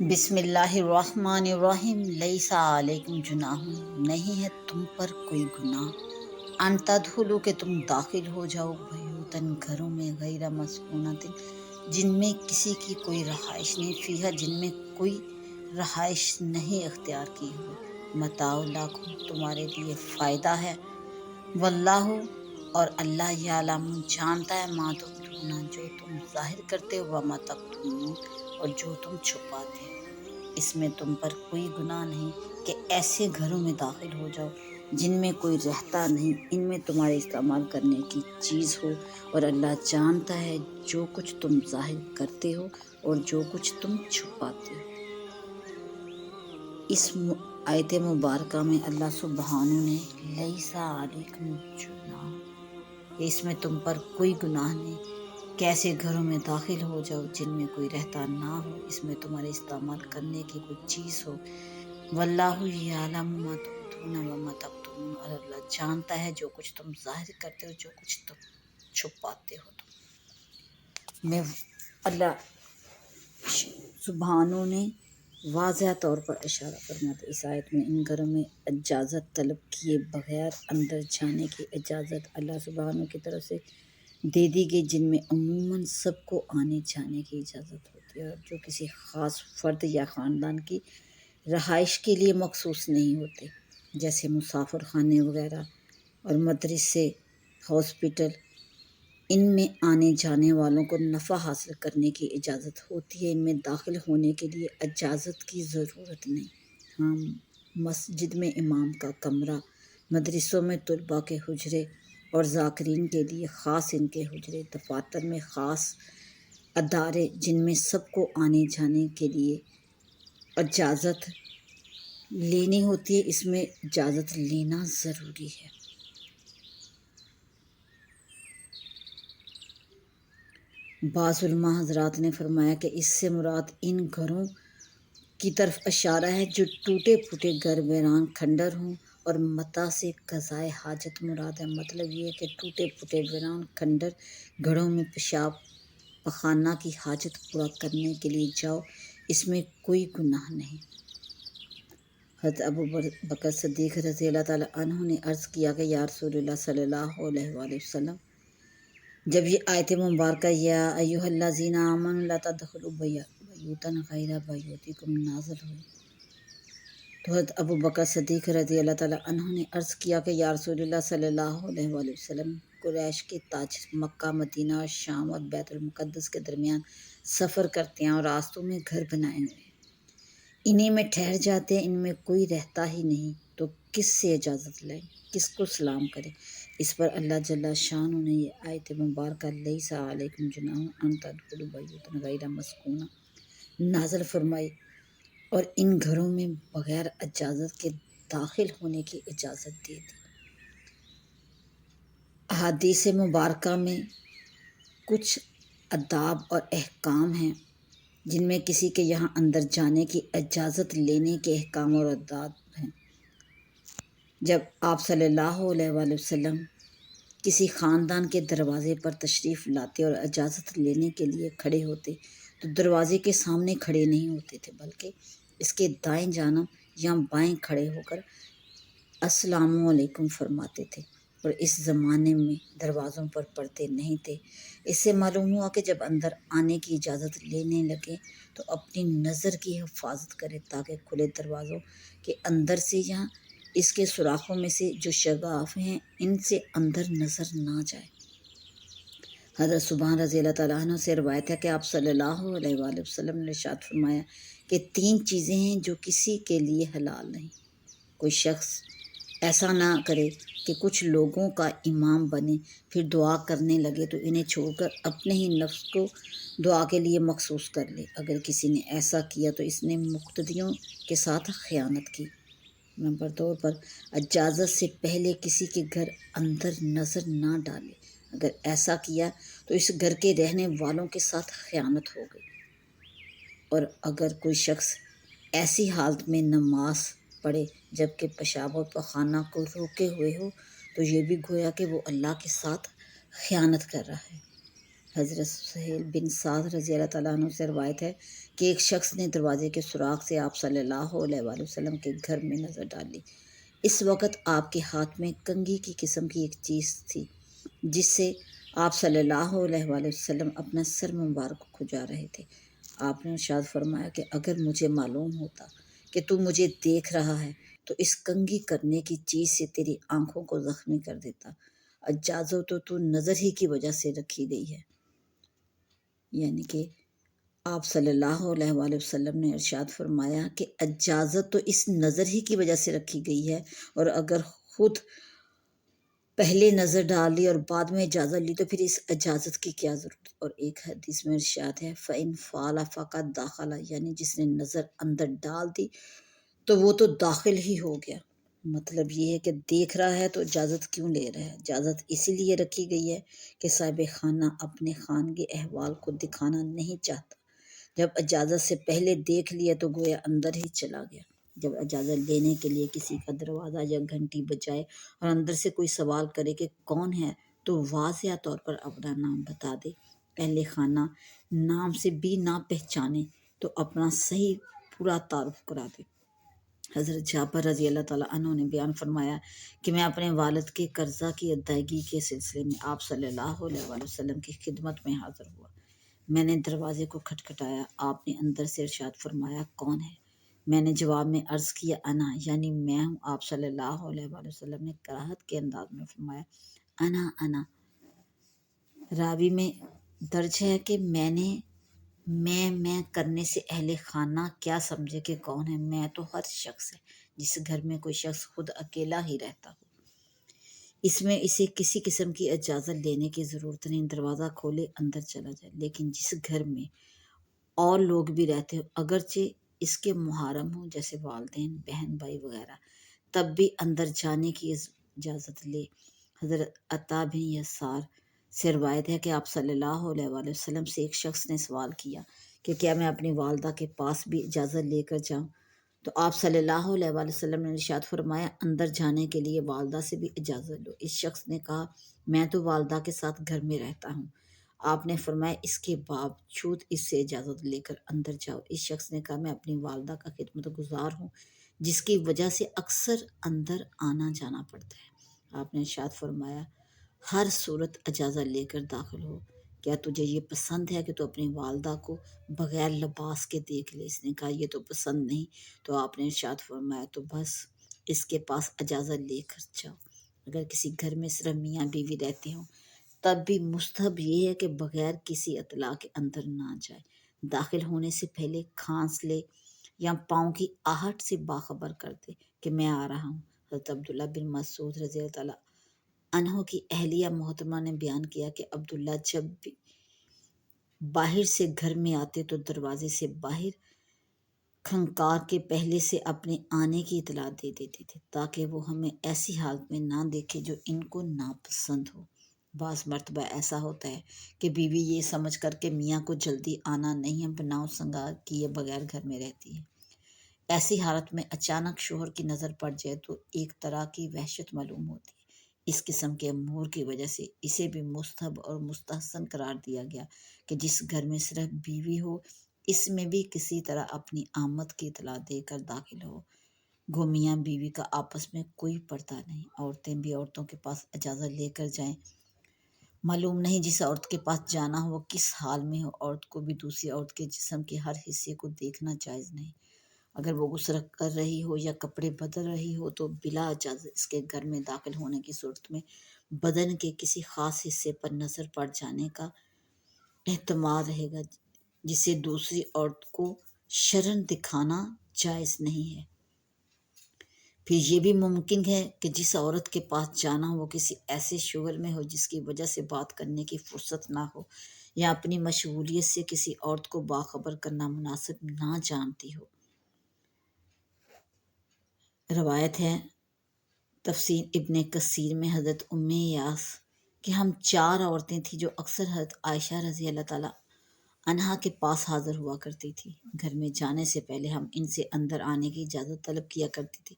بسم اللہ الرحمن الرحیم لیس علیکم جناح، نہیں ہے تم پر کوئی گناہ، ان تدخلوا کہ تم داخل ہو جاؤ بیوتن گھروں میں غیر مسکونۃ جن میں کسی کی کوئی رہائش نہیں، فیہا جن میں کوئی رہائش نہیں اختیار کی ہوئی، متاع لکم تمہارے لیے فائدہ ہے، واللہ اور اللہ یعلم جانتا ہے ما تبدون جو تم ظاہر کرتے ہو وما تکتمون اور جو تم چھپاتے ہو۔ اس میں تم پر کوئی گناہ نہیں کہ ایسے گھروں میں داخل ہو جاؤ جن میں کوئی رہتا نہیں، ان میں تمہارے استعمال کرنے کی چیز ہو، اور اللہ جانتا ہے جو کچھ تم ظاہر کرتے ہو اور جو کچھ تم چھپاتے ہو۔ اس آیت مبارکہ میں اللہ سبحانہ نے لیسا علیکم جناح، اس میں تم پر کوئی گناہ نہیں کہ ایسے گھروں میں داخل ہو جاؤ جن میں کوئی رہتا نہ ہو، اس میں تمہارے استعمال کرنے کی کوئی چیز ہو، واللہ یعلم ما تبدون وما تکتمون اور اللہ جانتا ہے جو کچھ تم ظاہر کرتے ہو جو کچھ تم چھپاتے ہو۔ میں اللہ سبحانہ نے واضح طور پر اشارہ فرماتا ہے اس آیت میں ان گھروں میں اجازت طلب کیے بغیر اندر جانے کی اجازت اللہ سبحانہ کی طرف سے دے دی گئی، جن میں عموماً سب کو آنے جانے کی اجازت ہوتی ہے اور جو کسی خاص فرد یا خاندان کی رہائش کے لیے مخصوص نہیں ہوتے، جیسے مسافر خانے وغیرہ اور مدرسے، ہاسپٹل۔ ان میں آنے جانے والوں کو نفع حاصل کرنے کی اجازت ہوتی ہے، ان میں داخل ہونے کے لیے اجازت کی ضرورت نہیں۔ ہاں، مسجد میں امام کا کمرہ، مدرسوں میں طلباء کے حجرے اور ذاکرین کے لیے خاص ان کے حجرے، دفاتر میں خاص ادارے جن میں سب کو آنے جانے کے لیے اجازت لینی ہوتی ہے، اس میں اجازت لینا ضروری ہے۔ بعض علماء حضرات نے فرمایا کہ اس سے مراد ان گھروں کی طرف اشارہ ہے جو ٹوٹے پھوٹے گھر ویران کھنڈر ہوں، اور متاع سے قضائے حاجت مراد ہے۔ مطلب یہ ہے کہ ٹوٹے پھوٹے ویران کھنڈر گھروں میں پیشاب پخانہ کی حاجت پورا کرنے کے لیے جاؤ، اس میں کوئی گناہ نہیں۔ حضرت ابو بکر صدیق رضی اللہ تعالیٰ عنہ نے عرض کیا کہ یا رسول اللہ صلی اللہ علیہ وآلہ وسلم، جب یہ آیت مبارکہ یا ایھا الذین آمنوا لا تدخلوا بیوتا غیر بیوتکم نازل ہوئی تو حضرت ابو بکر صدیق رضی اللہ تعالیٰ عنہ نے عرض کیا کہ یا رسول اللہ صلی اللہ علیہ وآلہ وسلم، قریش کے تاجر مکہ، مدینہ اور شام اور بیت المقدس کے درمیان سفر کرتے ہیں اور راستوں میں گھر بنائے ہوئے ہیں، انہی میں ٹھہر جاتے ہیں، ان میں کوئی رہتا ہی نہیں، تو کس سے اجازت لیں، کس کو سلام کریں؟ اس پر اللہ جل شانہ نے یہ آیت مبارکہ لیس علیکم جناح ان تدخلوا بیوتا غیر مسکونہ نازل فرمائی اور ان گھروں میں بغیر اجازت کے داخل ہونے کی اجازت دے دی۔ احادیث مبارکہ میں کچھ آداب اور احکام ہیں جن میں کسی کے یہاں اندر جانے کی اجازت لینے کے احکام اور آداب ہیں۔ جب آپ صلی اللہ علیہ وآلہ وسلم کسی خاندان کے دروازے پر تشریف لاتے اور اجازت لینے کے لیے کھڑے ہوتے تو دروازے کے سامنے کھڑے نہیں ہوتے تھے، بلکہ اس کے دائیں جانب یا بائیں کھڑے ہو کر السلام علیکم فرماتے تھے، اور اس زمانے میں دروازوں پر پردے نہیں تھے۔ اس سے معلوم ہوا کہ جب اندر آنے کی اجازت لینے لگے تو اپنی نظر کی حفاظت کرے تاکہ کھلے دروازوں کے اندر سے یا اس کے سوراخوں میں سے جو شگاف ہیں ان سے اندر نظر نہ جائے۔ حضرت سبحان رضی اللہ تعالیٰ عنہ سے روایت ہے کہ آپ صلی اللہ علیہ وآلہ وسلم نے ارشاد فرمایا کہ 3 چیزیں ہیں جو کسی کے لیے حلال نہیں۔ کوئی شخص ایسا نہ کرے کہ کچھ لوگوں کا امام بنے، پھر دعا کرنے لگے تو انہیں چھوڑ کر اپنے ہی نفس کو دعا کے لیے مخصوص کر لے۔ اگر کسی نے ایسا کیا تو اس نے مقتدیوں کے ساتھ خیانت کی۔ نمبر 2 پر اجازت سے پہلے کسی کے گھر اندر نظر نہ ڈالے، اگر ایسا کیا تو اس گھر کے رہنے والوں کے ساتھ خیانت ہو گئی۔ اور اگر کوئی شخص ایسی حالت میں نماز پڑھے جبکہ پیشاب اور پخانہ کو روکے ہوئے ہو تو یہ بھی گویا کہ وہ اللہ کے ساتھ خیانت کر رہا ہے۔ حضرت سہیل بن سعد رضی اللہ تعالیٰ عنہ سے روایت ہے کہ ایک شخص نے دروازے کے سوراخ سے آپ صلی اللہ علیہ وآلہ وسلم کے گھر میں نظر ڈالی۔ اس وقت آپ کے ہاتھ میں کنگھی کی قسم کی ایک چیز تھی جس سے آپ صلی اللہ علیہ وآلہ وسلم اپنا سر مبارک کھجا رہے تھے۔ آپ نے ارشاد فرمایا کہ اگر مجھے معلوم ہوتا کہ تو مجھے دیکھ رہا ہے تو اس کنگھی کرنے کی چیز سے تیری آنکھوں کو زخمی کر دیتا۔ اجازت تو نظر ہی کی وجہ سے رکھی گئی ہے، یعنی کہ آپ صلی اللہ علیہ وآلہ وسلم نے ارشاد فرمایا کہ اجازت تو اس نظر ہی کی وجہ سے رکھی گئی ہے، اور اگر خود پہلے نظر ڈال لی اور بعد میں اجازت لی تو پھر اس اجازت کی کیا ضرورت۔ اور ایک حدیث میں ارشاد ہے فَإِنْ فَعَلَ فَقَدْ دَخَلَ، یعنی جس نے نظر اندر ڈال دی تو وہ تو داخل ہی ہو گیا۔ مطلب یہ ہے کہ دیکھ رہا ہے تو اجازت کیوں لے رہا ہے؟ اجازت اسی لیے رکھی گئی ہے کہ صاحب خانہ اپنے خانگی احوال کو دکھانا نہیں چاہتا۔ جب اجازت سے پہلے دیکھ لیا تو گویا اندر ہی چلا گیا۔ جب اجازت لینے کے لیے کسی کا دروازہ یا گھنٹی بجائے اور اندر سے کوئی سوال کرے کہ کون ہے تو واضح طور پر اپنا نام بتا دے۔ اہل خانہ نام سے بھی نہ پہچانے تو اپنا صحیح پورا تعارف کرا دے۔ حضرت جابر رضی اللہ تعالیٰ عنہ نے بیان فرمایا کہ میں اپنے والد کے قرضہ کی ادائیگی کے سلسلے میں آپ صلی اللہ علیہ وآلہ وسلم کی خدمت میں حاضر ہوا۔ میں نے دروازے کو کھٹکھٹایا، آپ نے اندر سے ارشاد فرمایا کون ہے؟ میں نے جواب میں عرض کیا انا، یعنی میں ہوں۔ آپ صلی اللہ علیہ وآلہ وسلم نے کراہت کے انداز میں فرمایا انا۔ راوی میں درج ہے کہ میں کرنے سے اہل خانہ کیا سمجھے کہ کون ہے؟ میں تو ہر شخص ہے جس گھر میں کوئی شخص خود اکیلا ہی رہتا ہو، اس میں اسے کسی قسم کی اجازت لینے کی ضرورت نہیں، دروازہ کھولے اندر چلا جائے۔ لیکن جس گھر میں اور لوگ بھی رہتے ہو، اگرچہ اس کے محرم ہوں جیسے والدین، بہن بھائی وغیرہ، تب بھی اندر جانے کی اجازت لے۔ حضرت عطا بن یسار سے روایت ہے کہ آپ صلی اللہ علیہ وآلہ وسلم سے ایک شخص نے سوال کیا کہ کیا میں اپنی والدہ کے پاس بھی اجازت لے کر جاؤں؟ تو آپ صلی اللہ علیہ وآلہ وسلم نے ارشاد فرمایا اندر جانے کے لیے والدہ سے بھی اجازت لو۔ اس شخص نے کہا میں تو والدہ کے ساتھ گھر میں رہتا ہوں۔ آپ نے فرمایا اس کے باوجود اس سے اجازت لے کر اندر جاؤ۔ اس شخص نے کہا میں اپنی والدہ کا خدمت گزار ہوں جس کی وجہ سے اکثر اندر آنا جانا پڑتا ہے۔ آپ نے ارشاد فرمایا ہر صورت اجازت لے کر داخل ہو۔ کیا تجھے یہ پسند ہے کہ تو اپنی والدہ کو بغیر لباس کے دیکھ لے؟ اس نے کہا یہ تو پسند نہیں۔ تو آپ نے ارشاد فرمایا تو بس اس کے پاس اجازت لے کر جاؤ۔ اگر کسی گھر میں صرف میاں بیوی رہتے ہوں تب بھی مستحب یہ ہے کہ بغیر کسی اطلاع کے اندر نہ جائے۔ داخل ہونے سے پہلے کھانس لے یا پاؤں کی آہٹ سے باخبر کر دے کہ میں آ رہا ہوں۔ حضرت عبداللہ بن مسعود رضی اللہ تعالیٰ عنہ کی اہلیہ محترمہ نے بیان کیا کہ عبداللہ جب بھی باہر سے گھر میں آتے تو دروازے سے باہر کھنکار کے پہلے سے اپنے آنے کی اطلاع دے دیتے تھے تاکہ وہ ہمیں ایسی حالت میں نہ دیکھے جو ان کو ناپسند ہو۔ بعض مرتبہ ایسا ہوتا ہے کہ بیوی یہ سمجھ کر کہ میاں کو جلدی آنا نہیں ہے بناؤ سنگار کیے بغیر گھر میں رہتی ہے۔ ایسی حالت میں اچانک شوہر کی نظر پڑ جائے تو ایک طرح کی وحشت معلوم ہوتی ہے۔ اس قسم کے امور کی وجہ سے اسے بھی مستحب اور مستحسن قرار دیا گیا کہ جس گھر میں صرف بیوی ہو اس میں بھی کسی طرح اپنی آمد کی اطلاع دے کر داخل ہو۔ گو میاں بیوی کا آپس میں کوئی پردہ نہیں، عورتیں بھی عورتوں کے پاس اجازت لے کر جائیں۔ معلوم نہیں جس عورت کے پاس جانا ہو وہ کس حال میں ہو، عورت کو بھی دوسری عورت کے جسم کے ہر حصے کو دیکھنا جائز نہیں۔ اگر وہ غسل کر رہی ہو یا کپڑے بدل رہی ہو تو بلا اجازت اس کے گھر میں داخل ہونے کی صورت میں بدن کے کسی خاص حصے پر نظر پڑ جانے کا احتمال رہے گا جسے دوسری عورت کو شرن دکھانا جائز نہیں ہے۔ پھر یہ بھی ممکن ہے کہ جس عورت کے پاس جانا ہو وہ کسی ایسے شغل میں ہو جس کی وجہ سے بات کرنے کی فرصت نہ ہو یا اپنی مشغولیت سے کسی عورت کو باخبر کرنا مناسب نہ جانتی ہو۔ روایت ہے تفسیر ابن کثیر میں حضرت ام یاس کہ ہم 4 عورتیں تھیں جو اکثر حضرت عائشہ رضی اللہ تعالیٰ عنہا کے پاس حاضر ہوا کرتی تھی۔ گھر میں جانے سے پہلے ہم ان سے اندر آنے کی اجازت طلب کیا کرتی تھی۔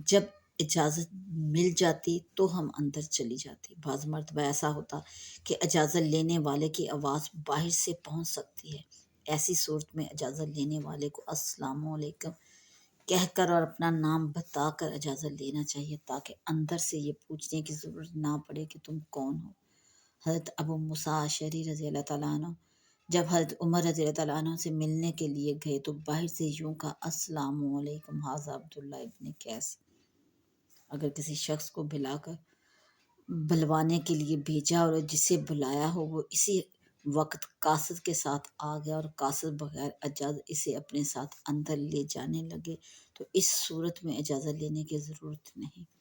جب اجازت مل جاتی تو ہم اندر چلی جاتی۔ بعض مرتبہ ایسا ہوتا کہ اجازت لینے والے کی آواز باہر سے پہنچ سکتی ہے، ایسی صورت میں اجازت لینے والے کو السلام علیکم کہہ کر اور اپنا نام بتا کر اجازت لینا چاہیے، تاکہ اندر سے یہ پوچھنے کی ضرورت نہ پڑے کہ تم کون ہو۔ حضرت ابو موسیٰ اشعری رضی اللہ تعالیٰ عنہ جب حضرت عمر رضی اللہ تعالیٰ عنہ سے ملنے کے لیے گئے تو باہر سے یوں کہا، السلام علیکم ھذا عبداللہ ابن قیس۔ اگر کسی شخص کو بلوانے کے لیے بھیجا اور جسے بلایا ہو وہ اسی وقت قاصد کے ساتھ آ گیا اور قاصد بغیر اجازت اسے اپنے ساتھ اندر لے جانے لگے تو اس صورت میں اجازت لینے کی ضرورت نہیں۔